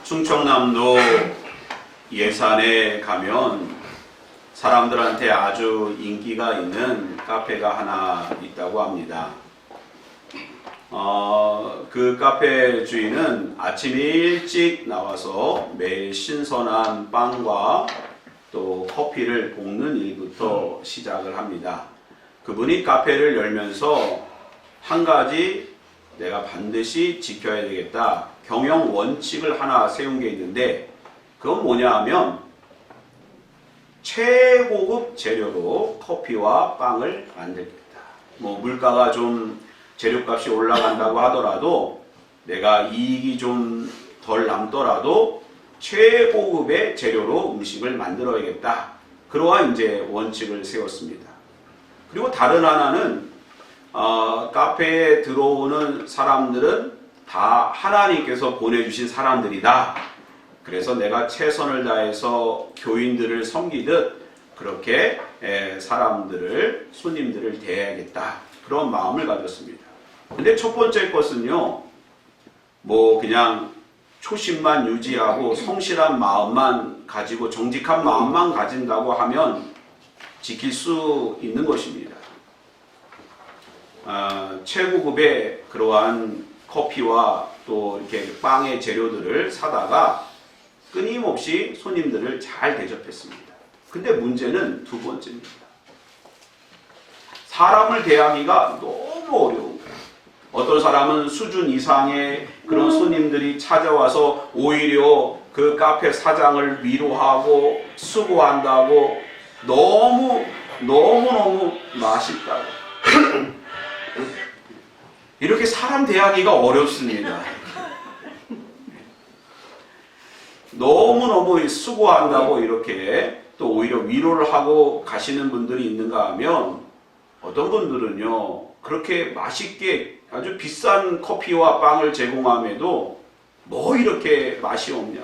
충청남도 예산에 가면 사람들한테 아주 인기가 있는 카페가 하나 있다고 합니다. 그 카페 주인은 아침 일찍 나와서 매일 신선한 빵과 또 커피를 볶는 일부터 시작을 합니다. 그분이 카페를 열면서 한 가지 내가 반드시 지켜야 되겠다 경영 원칙을 하나 세운 게 있는데, 그건 뭐냐 하면 최고급 재료로 커피와 빵을 만들겠다. 뭐 물가가 좀 재료값이 올라간다고 하더라도 내가 이익이 좀 덜 남더라도 최고급의 재료로 음식을 만들어야겠다. 그러한 이제 원칙을 세웠습니다. 그리고 다른 하나는 카페에 들어오는 사람들은 다 하나님께서 보내주신 사람들이다. 그래서 내가 최선을 다해서 교인들을 섬기듯 그렇게 사람들을, 손님들을 대해야겠다. 그런 마음을 가졌습니다. 근데 첫 번째 것은요, 뭐 그냥 초심만 유지하고 성실한 마음만 가지고 정직한 마음만 가진다고 하면 지킬 수 있는 것입니다. 최고급의 그러한 커피와 또 이렇게 빵의 재료들을 사다가 끊임없이 손님들을 잘 대접했습니다. 근데 문제는 두 번째입니다. 사람을 대하기가 너무 어려운 거예요. 어떤 사람은 수준 이상의 그런 손님들이 찾아와서 오히려 그 카페 사장을 위로하고 수고한다고 너무너무 맛있다고 이렇게 사람 대하기가 어렵습니다. 너무너무 수고한다고 이렇게 또 오히려 위로를 하고 가시는 분들이 있는가 하면, 어떤 분들은요 그렇게 맛있게 아주 비싼 커피와 빵을 제공함에도 뭐 이렇게 맛이 없냐,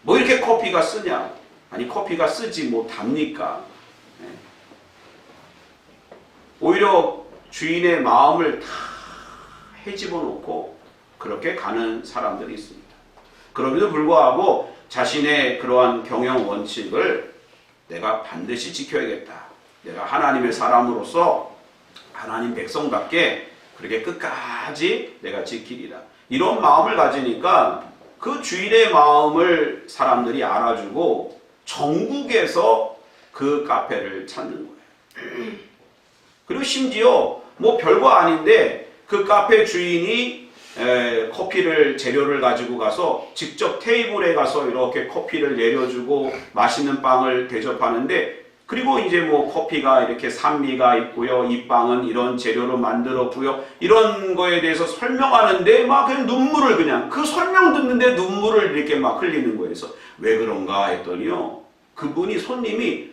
뭐 이렇게 커피가 쓰냐, 아니 커피가 쓰지 뭐 답니까? 오히려 주인의 마음을 다 헤집어 놓고 그렇게 가는 사람들이 있습니다. 그럼에도 불구하고 자신의 그러한 경영 원칙을 내가 반드시 지켜야겠다. 내가 하나님의 사람으로서 하나님 백성답게 그렇게 끝까지 내가 지키리라. 이런 마음을 가지니까 그 주인의 마음을 사람들이 알아주고 전국에서 그 카페를 찾는 거예요. 그리고 심지어 뭐 별거 아닌데 그 카페 주인이 커피를 재료를 가지고 가서 직접 테이블에 가서 이렇게 커피를 내려주고 맛있는 빵을 대접하는데, 그리고 이제 뭐 커피가 이렇게 산미가 있고요, 이 빵은 이런 재료로 만들었고요, 이런 거에 대해서 설명하는데 막 그냥 눈물을, 그냥 그 설명 듣는데 눈물을 이렇게 막 흘리는 거예요. 그래서 왜 그런가 했더니요, 그분이, 손님이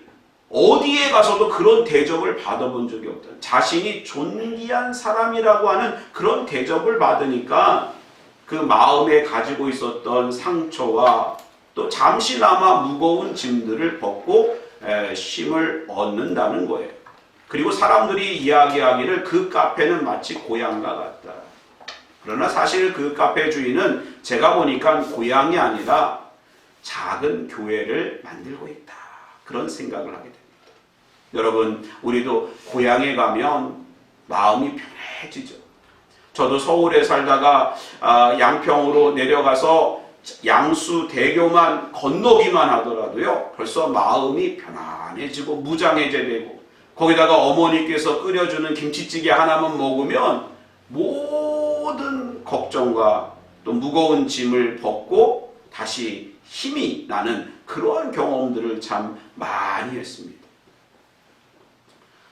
어디에 가서도 그런 대접을 받아본 적이 없다. 자신이 존귀한 사람이라고 하는 그런 대접을 받으니까 그 마음에 가지고 있었던 상처와 또 잠시나마 무거운 짐들을 벗고 쉼을 얻는다는 거예요. 그리고 사람들이 이야기하기를 그 카페는 마치 고향과 같다. 그러나 사실 그 카페 주인은 제가 보니까 고향이 아니라 작은 교회를 만들고 있다. 그런 생각을 하게 됩니다. 여러분, 우리도 고향에 가면 마음이 편해지죠. 저도 서울에 살다가 양평으로 내려가서 양수대교만 건너기만 하더라도요, 벌써 마음이 편안해지고 무장해제되고, 거기다가 어머니께서 끓여주는 김치찌개 하나만 먹으면 모든 걱정과 또 무거운 짐을 벗고 다시 힘이 나는 그러한 경험들을 참 많이 했습니다.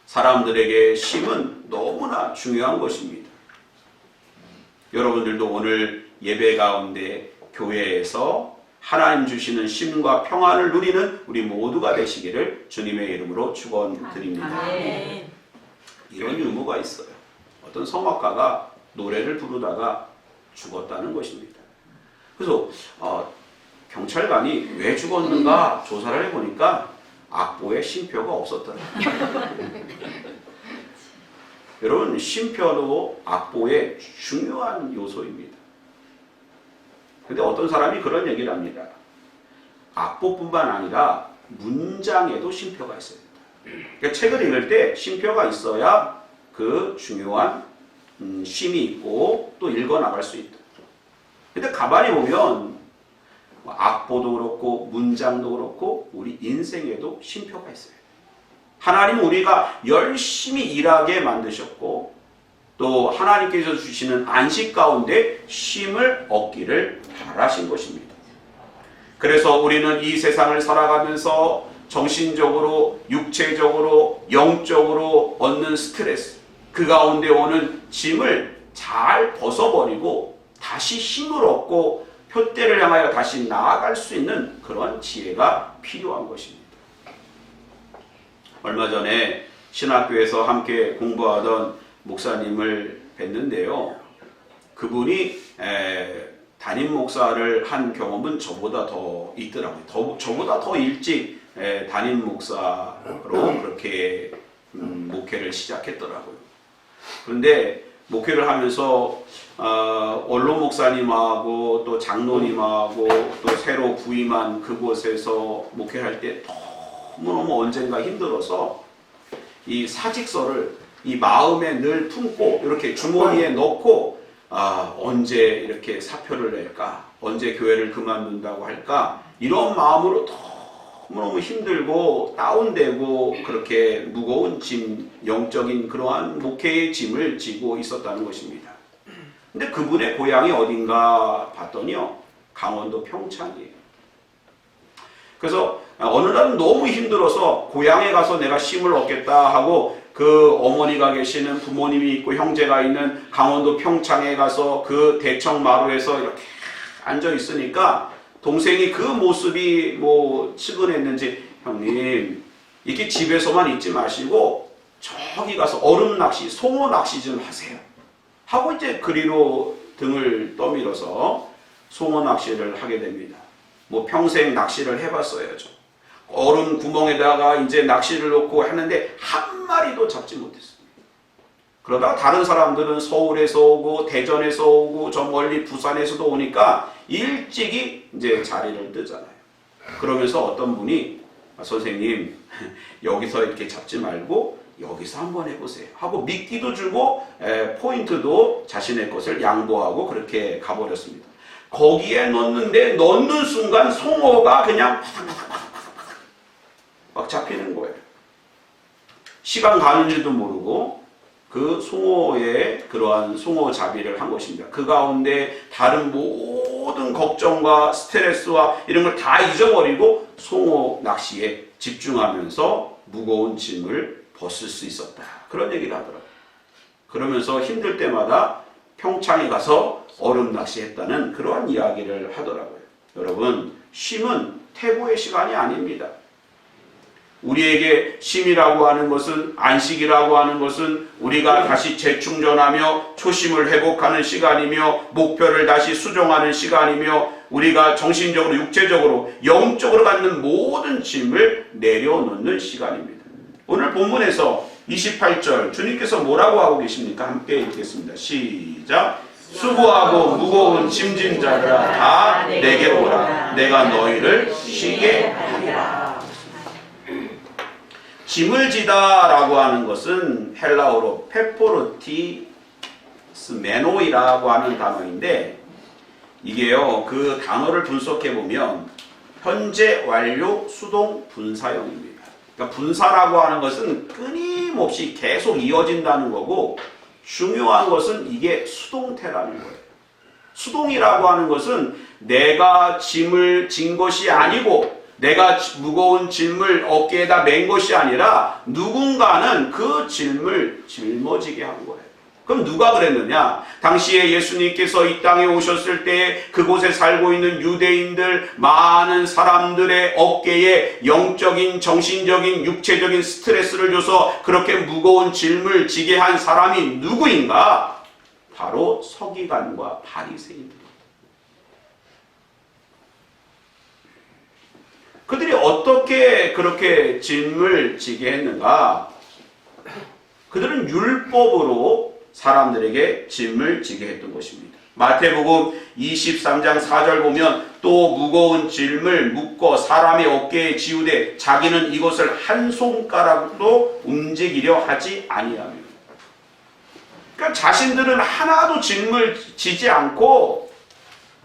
사람들에게 쉼은 너무나 중요한 것입니다. 여러분들도 오늘 예배 가운데 교회에서 하나님 주시는 쉼과 평안을 누리는 우리 모두가 되시기를 주님의 이름으로 축원드립니다. 이런 유머가 있어요. 어떤 성악가가 노래를 부르다가 죽었다는 것입니다. 그래서 경찰관이 왜 죽었는가 조사를 해보니까 악보에 쉼표가 없었더라고요. 여러분, 쉼표도 악보의 중요한 요소입니다. 근데 어떤 사람이 그런 얘기를 합니다. 악보뿐만 아니라 문장에도 쉼표가 있어야 된다. 그러니까 책을 읽을 때 쉼표가 있어야 그 중요한 쉼이 있고 또 읽어나갈 수 있다. 근데 가만히 보면 악보도 그렇고 문장도 그렇고 우리 인생에도 쉼표가 있어요. 하나님은 우리가 열심히 일하게 만드셨고 또 하나님께서 주시는 안식 가운데 쉼을 얻기를 바라신 것입니다. 그래서 우리는 이 세상을 살아가면서 정신적으로, 육체적으로, 영적으로 얻는 스트레스, 그 가운데 오는 짐을 잘 벗어버리고 다시 힘을 얻고 표대를 향하여 다시 나아갈 수 있는 그런 지혜가 필요한 것입니다. 얼마 전에 신학교에서 함께 공부하던 목사님을 뵀는데요. 그분이 담임 목사를 한 경험은 저보다 더 있더라고요. 저보다 더 일찍 담임 목사로 그렇게 목회를 시작했더라고요. 그런데 목회를 하면서 원로 목사님하고 또 장로님하고 또 새로 부임한 그곳에서 목회할 때 너무너무 언젠가 힘들어서 이 사직서를 이 마음에 늘 품고 이렇게 주머니에 넣고 언제 이렇게 사표를 낼까? 언제 교회를 그만둔다고 할까? 이런 마음으로 너무너무 힘들고 다운되고 그렇게 무거운 짐, 영적인 그러한 목회의 짐을 지고 있었다는 것입니다. 근데 그분의 고향이 어딘가 봤더니요. 강원도 평창이에요. 그래서 어느 날은 너무 힘들어서 고향에 가서 내가 쉼을 얻겠다 하고 그 어머니가 계시는 부모님이 있고 형제가 있는 강원도 평창에 가서 그 대청마루에서 이렇게 앉아 있으니까 동생이 그 모습이 뭐 측은했는지 형님 이렇게 집에서만 있지 마시고 저기 가서 얼음 낚시, 송어 낚시 좀 하세요. 하고 이제 그리로 등을 떠밀어서 송어 낚시를 하게 됩니다. 뭐 평생 낚시를 해봤어야죠. 얼음 구멍에다가 이제 낚시를 놓고 하는데 한 마리도 잡지 못했습니다. 그러다가 다른 사람들은 서울에서 오고 대전에서 오고 저 멀리 부산에서도 오니까 일찍이 이제 자리를 뜨잖아요. 그러면서 어떤 분이 선생님 여기서 이렇게 잡지 말고 여기서 한번 해보세요 하고 미끼도 주고 포인트도 자신의 것을 양보하고 그렇게 가버렸습니다. 거기에 넣는 순간 송어가 그냥 막 잡히는 거예요. 시간 가는지도 모르고 그 송어의 그러한 송어잡이를 한 것입니다. 그 가운데 다른 모든 걱정과 스트레스와 이런 걸 다 잊어버리고 송어 낚시에 집중하면서 무거운 짐을 벗을 수 있었다. 그런 얘기를 하더라고요. 그러면서 힘들 때마다 평창에 가서 얼음 낚시했다는 그러한 이야기를 하더라고요. 여러분, 쉼은 태고의 시간이 아닙니다. 우리에게 쉼이라고 하는 것은, 안식이라고 하는 것은 우리가 다시 재충전하며 초심을 회복하는 시간이며 목표를 다시 수정하는 시간이며 우리가 정신적으로, 육체적으로, 영적으로 갖는 모든 짐을 내려놓는 시간입니다. 오늘 본문에서 28절 주님께서 뭐라고 하고 계십니까? 함께 읽겠습니다. 시작! 수고하고 무거운 짐진 자들아 다 내게로 오라. 내가 너희를 쉬게 하리라. 짐을 지다 라고 하는 것은 헬라어로 페포르티스메노이라고 하는 단어인데 이게요 그 단어를 분석해 보면 현재 완료 수동 분사형입니다. 그러니까 분사라고 하는 것은 끊임없이 계속 이어진다는 거고 중요한 것은 이게 수동태라는 거예요. 수동이라고 하는 것은 내가 짐을 진 것이 아니고 내가 무거운 짐을 어깨에다 맨 것이 아니라 누군가는 그 짐을 짊어지게 한 거예요. 그럼 누가 그랬느냐? 당시에 예수님께서 이 땅에 오셨을 때 그곳에 살고 있는 유대인들 많은 사람들의 어깨에 영적인, 정신적인, 육체적인 스트레스를 줘서 그렇게 무거운 짐을 지게 한 사람이 누구인가? 바로 서기관과 바리새인들. 그들이 어떻게 그렇게 짐을 지게 했는가? 그들은 율법으로 사람들에게 짐을 지게 했던 것입니다. 마태복음 23장 4절 보면 또 무거운 짐을 묶어 사람의 어깨에 지우되 자기는 이것을 한 손가락도 움직이려 하지 아니하며. 그러니까 자신들은 하나도 짐을 지지 않고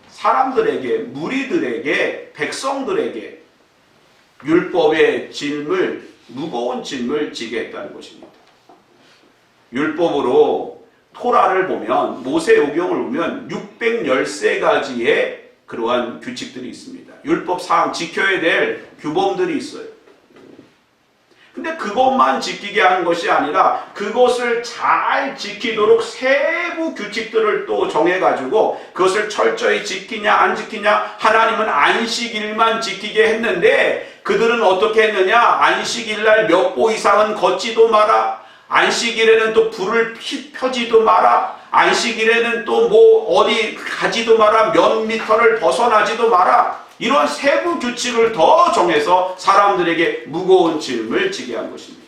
사람들에게, 무리들에게, 백성들에게 율법의 짐을, 무거운 짐을 지게 했다는 것입니다. 율법으로 토라를 보면, 모세오경을 보면 613가지의 그러한 규칙들이 있습니다. 율법사항 지켜야 될 규범들이 있어요. 근데 그것만 지키게 하는 것이 아니라 그것을 잘 지키도록 세부 규칙들을 또 정해가지고 그것을 철저히 지키냐 안 지키냐, 하나님은 안식일만 지키게 했는데 그들은 어떻게 했느냐, 안식일날 몇 보 이상은 걷지도 마라, 안식일에는 또 불을 펴지도 마라, 안식일에는 또 뭐 어디 가지도 마라, 몇 미터를 벗어나지도 마라, 이런 세부 규칙을 더 정해서 사람들에게 무거운 짐을 지게 한 것입니다.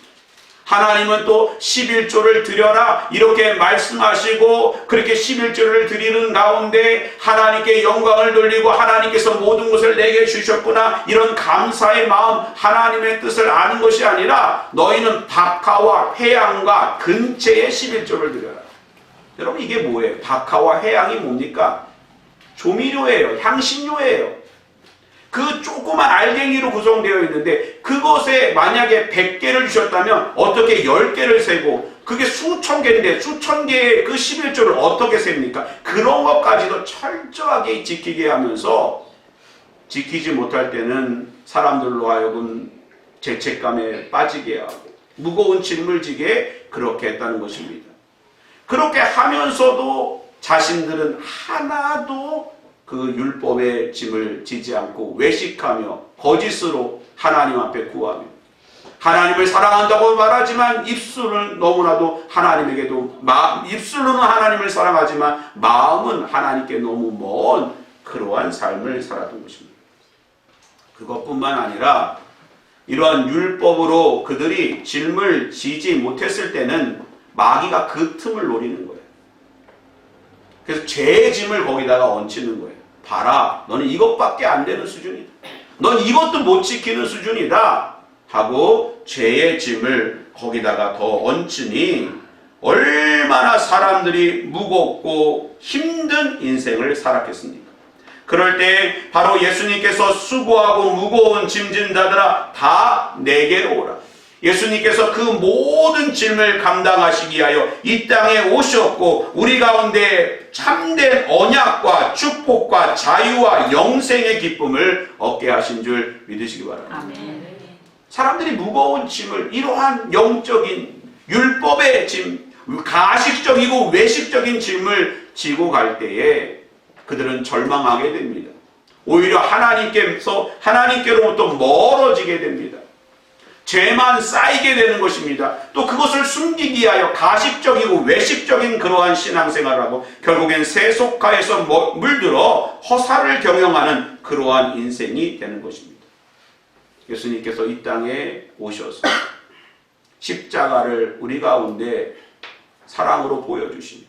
하나님은 또 11조를 드려라 이렇게 말씀하시고 그렇게 11조를 드리는 가운데 하나님께 영광을 돌리고 하나님께서 모든 것을 내게 주셨구나, 이런 감사의 마음, 하나님의 뜻을 아는 것이 아니라 너희는 박하와 회양과 근체에 11조를 드려라. 여러분, 이게 뭐예요? 박하와 회양이 뭡니까? 조미료예요. 향신료예요. 그 조그만 알갱이로 구성되어 있는데 그것에 만약에 100개를 주셨다면 어떻게 10개를 세고, 그게 수천 개인데 수천 개의 그 11조를 어떻게 셉니까? 그런 것까지도 철저하게 지키게 하면서 지키지 못할 때는 사람들로 하여금 죄책감에 빠지게 하고 무거운 짐을 지게 그렇게 했다는 것입니다. 그렇게 하면서도 자신들은 하나도 그 율법의 짐을 지지 않고 외식하며 거짓으로 하나님 앞에 구하며, 하나님을 사랑한다고 말하지만 입술은 너무나도 하나님에게도, 입술로는 하나님을 사랑하지만 마음은 하나님께 너무 먼 그러한 삶을 살았던 것입니다. 그것뿐만 아니라 이러한 율법으로 그들이 짐을 지지 못했을 때는 마귀가 그 틈을 노리는 거예요. 그래서 죄의 짐을 거기다가 얹히는 거예요. 봐라, 너는 이것밖에 안 되는 수준이다, 넌 이것도 못 지키는 수준이다 하고 죄의 짐을 거기다가 더 얹으니 얼마나 사람들이 무겁고 힘든 인생을 살았겠습니까? 그럴 때 바로 예수님께서 수고하고 무거운 짐진 자들아 다 내게로 오라. 예수님께서 그 모든 짐을 감당하시기 위하여 이 땅에 오셨고 우리 가운데 참된 언약과 축복과 자유와 영생의 기쁨을 얻게 하신 줄 믿으시기 바랍니다. 아멘. 사람들이 무거운 짐을, 이러한 영적인 율법의 짐, 가식적이고 외식적인 짐을 지고 갈 때에 그들은 절망하게 됩니다. 오히려 하나님께로부터 멀어지게 됩니다. 죄만 쌓이게 되는 것입니다. 또 그것을 숨기기 위하여 가식적이고 외식적인 그러한 신앙생활을 하고 결국엔 세속화에서 물들어 허사를 경영하는 그러한 인생이 되는 것입니다. 예수님께서 이 땅에 오셔서 십자가를 우리 가운데 사랑으로 보여주시며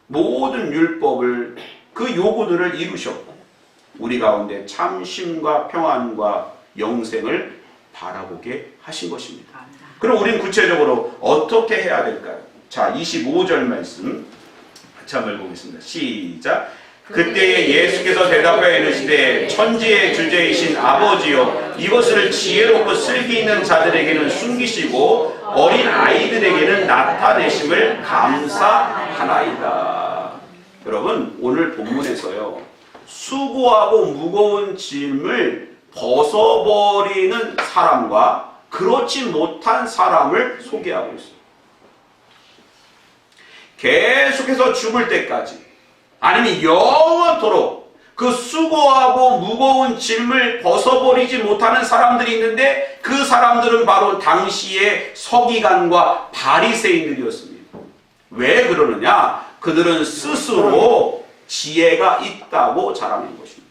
모든 율법을, 그 요구들을 이루셨고 우리 가운데 참심과 평안과 영생을 바라보게 하신 것입니다. 그럼 우리는 구체적으로 어떻게 해야 될까요? 자, 25절 말씀 같이 한번 읽어보겠습니다. 시작. 그때에 예수께서 대답하여 이르시되 천지의 주제이신 아버지여, 이것을 지혜롭고 슬기 있는 자들에게는 숨기시고 어린 아이들에게는 나타내심을 감사하나이다. 여러분, 오늘 본문에서요, 수고하고 무거운 짐을 벗어버리는 사람과 그렇지 못한 사람을 소개하고 있어요. 계속해서 죽을 때까지, 아니면 영원토록 그 수고하고 무거운 짐을 벗어버리지 못하는 사람들이 있는데 그 사람들은 바로 당시의 서기관과 바리새인들이었습니다. 왜 그러느냐? 그들은 스스로 지혜가 있다고 자랑한 것입니다.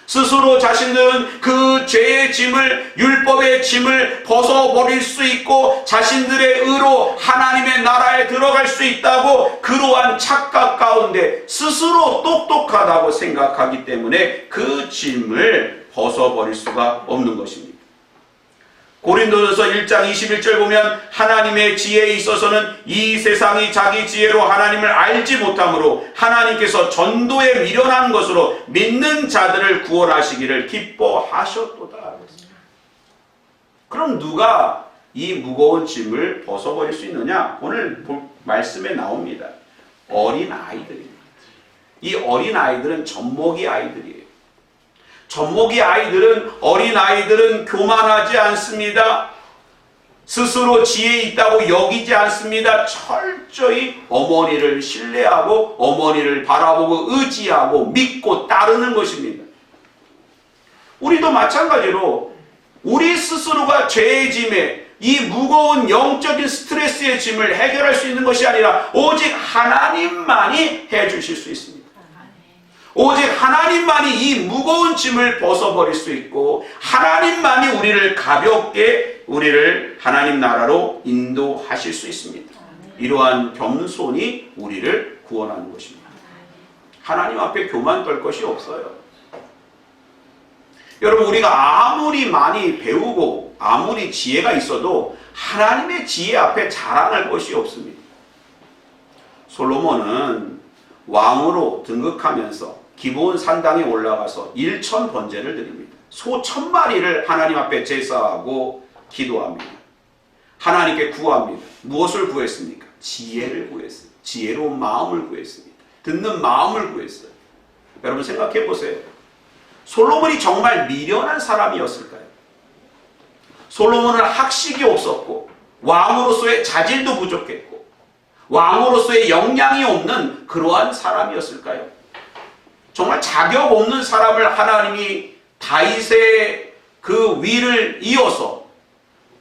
스스로 자신들은 그 죄의 짐을, 율법의 짐을 벗어버릴 수 있고 자신들의 의로 하나님의 나라에 들어갈 수 있다고 그러한 착각 가운데 스스로 똑똑하다고 생각하기 때문에 그 짐을 벗어버릴 수가 없는 것입니다. 고린도전서 1장 21절 보면 하나님의 지혜에 있어서는 이 세상이 자기 지혜로 하나님을 알지 못하므로 하나님께서 전도에 미련한 것으로 믿는 자들을 구원하시기를 기뻐하셨도다. 그럼 누가 이 무거운 짐을 벗어버릴 수 있느냐? 오늘 말씀에 나옵니다. 어린 아이들입니다. 이 어린 아이들은 젖먹이 아이들이에요. 젖먹이 아이들은, 어린 아이들은 교만하지 않습니다. 스스로 지혜 있다고 여기지 않습니다. 철저히 어머니를 신뢰하고 어머니를 바라보고 의지하고 믿고 따르는 것입니다. 우리도 마찬가지로 우리 스스로가 죄의 짐에 이 무거운 영적인 스트레스의 짐을 해결할 수 있는 것이 아니라 오직 하나님만이 해주실 수 있습니다. 오직 하나님만이 이 무거운 짐을 벗어버릴 수 있고 하나님만이 우리를 가볍게 우리를 하나님 나라로 인도하실 수 있습니다. 이러한 겸손이 우리를 구원하는 것입니다. 하나님 앞에 교만 떨 것이 없어요. 여러분, 우리가 아무리 많이 배우고 아무리 지혜가 있어도 하나님의 지혜 앞에 자랑할 것이 없습니다. 솔로몬은 왕으로 등극하면서 기브온 산당에 올라가서 1000번제를 드립니다. 소 1000마리를 하나님 앞에 제사하고 기도합니다. 하나님께 구합니다. 무엇을 구했습니까? 지혜를 구했어요. 지혜로운 마음을 구했습니다. 듣는 마음을 구했어요. 여러분 생각해 보세요. 솔로몬이 정말 미련한 사람이었을까요? 솔로몬은 학식이 없었고 왕으로서의 자질도 부족했고 왕으로서의 역량이 없는 그러한 사람이었을까요? 정말 자격 없는 사람을 하나님이 다윗의 그 위를 이어서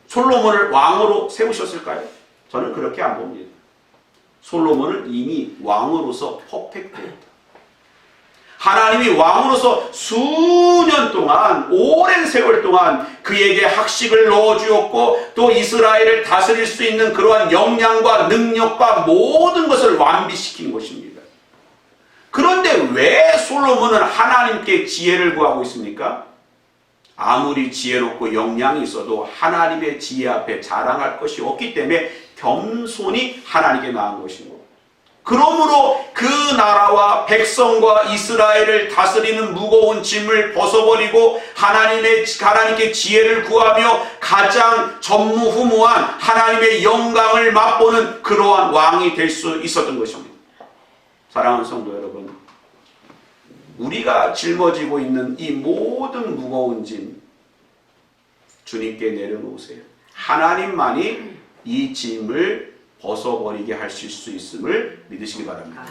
솔로몬을 왕으로 세우셨을까요? 저는 그렇게 안 봅니다. 솔로몬은 이미 왕으로서 퍼펙트했다. 하나님이 왕으로서 수년 동안, 오랜 세월 동안 그에게 학식을 넣어주었고 또 이스라엘을 다스릴 수 있는 그러한 역량과 능력과 모든 것을 완비시킨 것입니다. 그런데 왜 솔로몬은 하나님께 지혜를 구하고 있습니까? 아무리 지혜롭고 역량이 있어도 하나님의 지혜 앞에 자랑할 것이 없기 때문에 겸손히 하나님께 나아간 것입니다. 그러므로 그 나라와 백성과 이스라엘을 다스리는 무거운 짐을 벗어버리고 하나님께 지혜를 구하며 가장 전무후무한 하나님의 영광을 맛보는 그러한 왕이 될 수 있었던 것입니다. 사랑하는 성도 여러분, 우리가 짊어지고 있는 이 모든 무거운 짐 주님께 내려놓으세요. 하나님만이 이 짐을 벗어버리게 하실 수 있음을 믿으시기 바랍니다.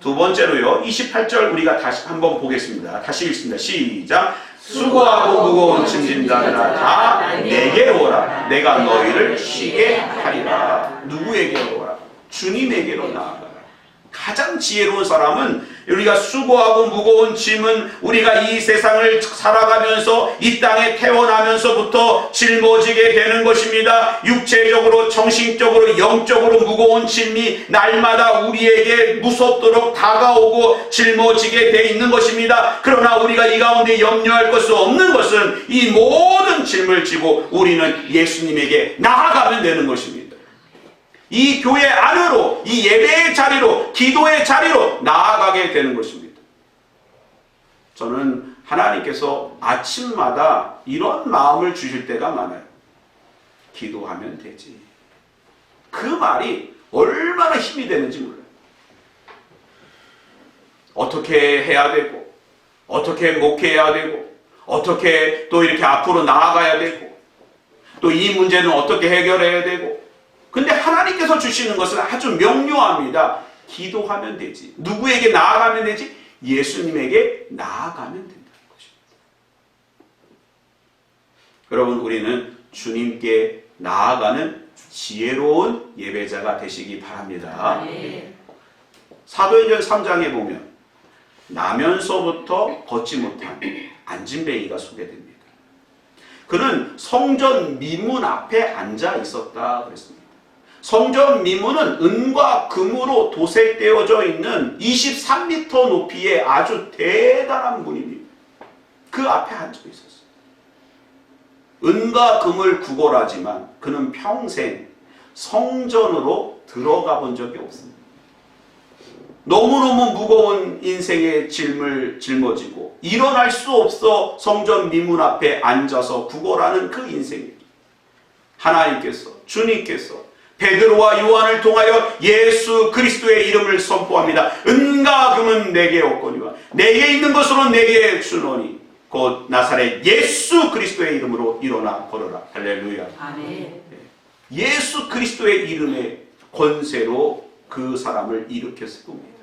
두 번째로요, 28절 우리가 다시 한번 보겠습니다. 다시 읽습니다. 시작. 수고하고 무거운 짐진 자들아 다 내게로 오라. 내가 너희를 쉬게 하리라. 누구에게로 오라? 주님에게로 나아가라. 가장 지혜로운 사람은 우리가 수고하고 무거운 짐은 우리가 이 세상을 살아가면서 이 땅에 태어나면서부터 짊어지게 되는 것입니다. 육체적으로, 정신적으로, 영적으로 무거운 짐이 날마다 우리에게 무섭도록 다가오고 짊어지게 돼 있는 것입니다. 그러나 우리가 이 가운데 염려할 것이 없는 것은 이 모든 짐을 지고 우리는 예수님에게 나아가면 되는 것입니다. 이 교회 안으로, 이 예배의 자리로, 기도의 자리로 나아가게 되는 것입니다. 저는 하나님께서 아침마다 이런 마음을 주실 때가 많아요. 기도하면 되지. 그 말이 얼마나 힘이 되는지 몰라요. 어떻게 해야 되고, 어떻게 목회해야 되고, 어떻게 또 이렇게 앞으로 나아가야 되고, 또 이 문제는 어떻게 해결해야 되고. 근데 하나님께서 주시는 것은 아주 명료합니다. 기도하면 되지. 누구에게 나아가면 되지? 예수님에게 나아가면 된다는 것입니다. 여러분, 우리는 주님께 나아가는 지혜로운 예배자가 되시기 바랍니다. 사도행전 3장에 보면 나면서부터 걷지 못한 안진뱅이가 소개됩니다. 그는 성전 미문 앞에 앉아 있었다 그랬습니다. 성전 미문은 은과 금으로 도색되어져 있는 23m 높이의 아주 대단한 문입니다. 그 앞에 앉아 있었어요. 은과 금을 구걸하지만 그는 평생 성전으로 들어가 본 적이 없습니다. 너무너무 무거운 인생의 짐을 짊어지고 일어날 수 없어 성전 미문 앞에 앉아서 구걸하는 그 인생입니다. 하나님께서, 주님께서 베드로와 요한을 통하여 예수 그리스도의 이름을 선포합니다. 은과 금은 내게 없거니와 내게 있는 것으로 내게 주노니 곧 나사렛 예수 그리스도의 이름으로 일어나 걸어라. 할렐루야. 아멘. 예수 그리스도의 이름의 권세로 그 사람을 일으켰을 겁니다.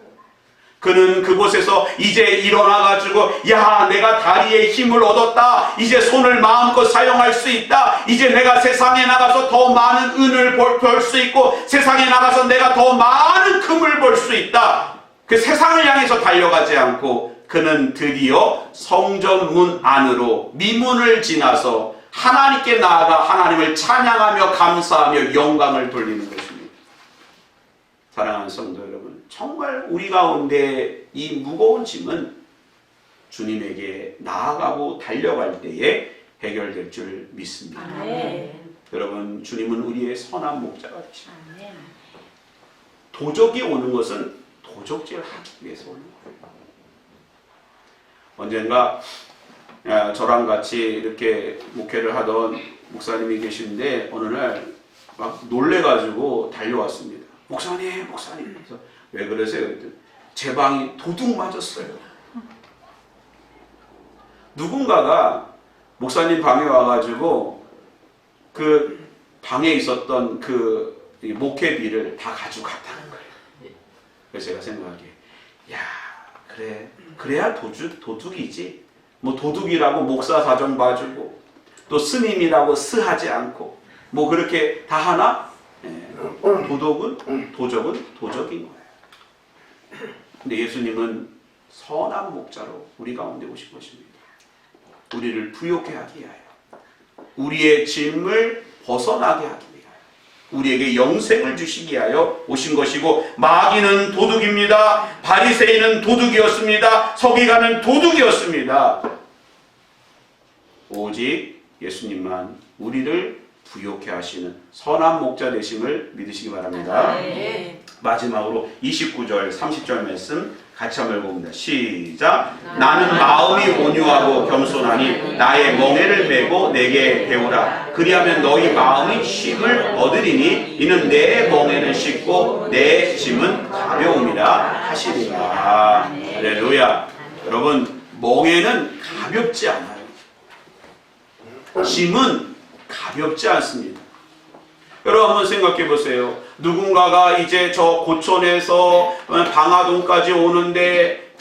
그는 그곳에서 이제 일어나가지고 야, 내가 다리에 힘을 얻었다. 이제 손을 마음껏 사용할 수 있다. 이제 내가 세상에 나가서 더 많은 은을 벌 수 있고 세상에 나가서 내가 더 많은 금을 벌 수 있다. 그 세상을 향해서 달려가지 않고 그는 드디어 성전 문 안으로 미문을 지나서 하나님께 나아가 하나님을 찬양하며 감사하며 영광을 돌리는 것입니다. 사랑하는 성도 여러분, 정말 우리 가운데 이 무거운 짐은 주님에게 나아가고 달려갈 때에 해결될 줄 믿습니다. 아멘. 여러분, 주님은 우리의 선한 목자가 되십니다. 아멘. 도적이 오는 것은 도적질을 하기 위해서 오는 거예요. 언젠가 저랑 같이 이렇게 목회를 하던 목사님이 계신데 어느 날 막 놀래가지고 달려왔습니다. 목사님, 목사님. 그래서 왜 그러세요? 제 방이 도둑 맞았어요. 누군가가 목사님 방에 와가지고 그 방에 있었던 그 목회비를 다 가져갔다는 거예요. 그래서 제가 생각하기에 야, 그래, 그래야 도둑이지. 뭐 도둑이라고 목사 사정 봐주고 또 스님이라고 스하지 않고 뭐 그렇게 다 하나? 도적은 도적인 거예요. 근데 예수님은 선한 목자로 우리 가운데 오신 것입니다. 우리를 부욕해 하기 위하여, 우리의 짐을 벗어나게 하기 위하여, 우리에게 영생을 주시기 위하여 오신 것이고, 마귀는 도둑입니다. 바리새인은 도둑이었습니다. 서기관은 도둑이었습니다. 오직 예수님만 우리를 부욕해 하시는 선한 목자 되심을 믿으시기 바랍니다. 네. 마지막으로 29절 30절 말씀 같이 한번 읽어봅니다. 시작. 나는 마음이 온유하고 겸손하니 나의 멍에를 메고 내게 배우라. 그리하면 너희 마음이 쉼을 얻으리니 이는 내 멍에는 쉽고 내 짐은 가벼움이라 하시리라. 할렐루야. 여러분, 멍에는 가볍지 않아요. 짐은 가볍지 않습니다. 여러분 한번 생각해 보세요. 누군가가 이제 저 고촌에서 방화동까지 오는데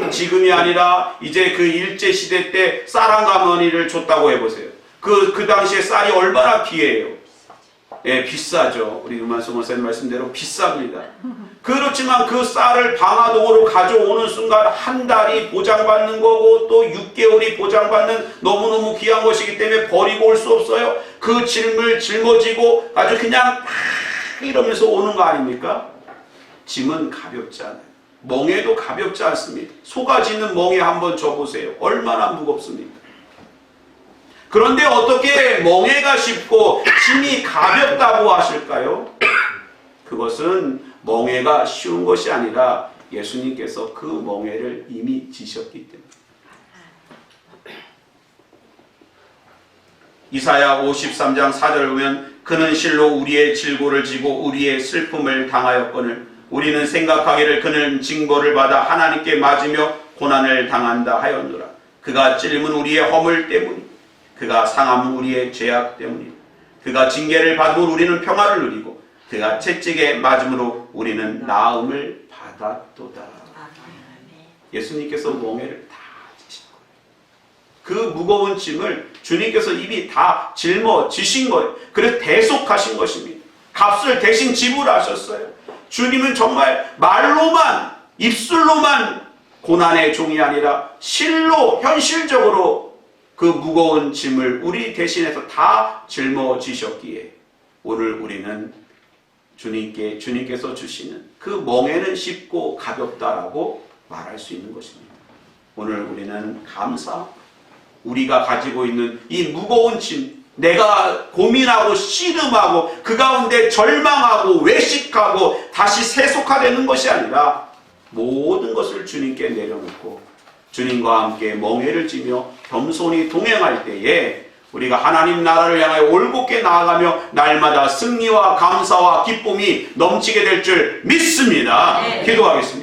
지금이 아니라 이제 그 일제시대 때 쌀 한 가마니를 줬다고 해보세요. 그 당시에 쌀이 얼마나 귀해요. 예, 비싸죠. 우리 음만수 목사님 말씀대로 비쌉니다. 그렇지만 그 쌀을 방화동으로 가져오는 순간 한 달이 보장받는 거고 또 6개월이 보장받는 너무너무 귀한 것이기 때문에 버리고 올 수 없어요. 그 짐을 짊어지고 아주 그냥 이러면서 오는 거 아닙니까? 짐은 가볍지 않아요. 멍에도 가볍지 않습니다. 속아지는 멍에 한번 져보세요. 얼마나 무겁습니까? 그런데 어떻게 멍에가 쉽고 짐이 가볍다고 하실까요? 그것은 멍에가 쉬운 것이 아니라 예수님께서 그 멍에를 이미 지셨기 때문에. 이사야 53장 4절 보면 그는 실로 우리의 질고를 지고 우리의 슬픔을 당하였거늘 우리는 생각하기를 그는 징벌을 받아 하나님께 맞으며 고난을 당한다 하였노라. 그가 찔림은 우리의 허물 때문이, 그가 상함은 우리의 죄악 때문이, 그가 징계를 받으면 우리는 평화를 누리고 그가 채찍에 맞음으로 우리는 나음을 받았도다. 예수님께서 멍에를 다 지신 거예요. 그 무거운 짐을 주님께서 이미 다 짊어지신 거예요. 그래서 대속하신 것입니다. 값을 대신 지불하셨어요. 주님은 정말 말로만, 입술로만 고난의 종이 아니라 실로 현실적으로 그 무거운 짐을 우리 대신해서 다 짊어지셨기에 오늘 우리는 주님께서 주시는 그 멍에는 쉽고 가볍다라고 말할 수 있는 것입니다. 오늘 우리는 우리가 가지고 있는 이 무거운 짐, 내가 고민하고 씨름하고 그 가운데 절망하고 외식하고 다시 세속화되는 것이 아니라 모든 것을 주님께 내려놓고 주님과 함께 멍에를 지며 겸손히 동행할 때에 우리가 하나님 나라를 향하여 올곧게 나아가며 날마다 승리와 감사와 기쁨이 넘치게 될 줄 믿습니다. 네. 기도하겠습니다.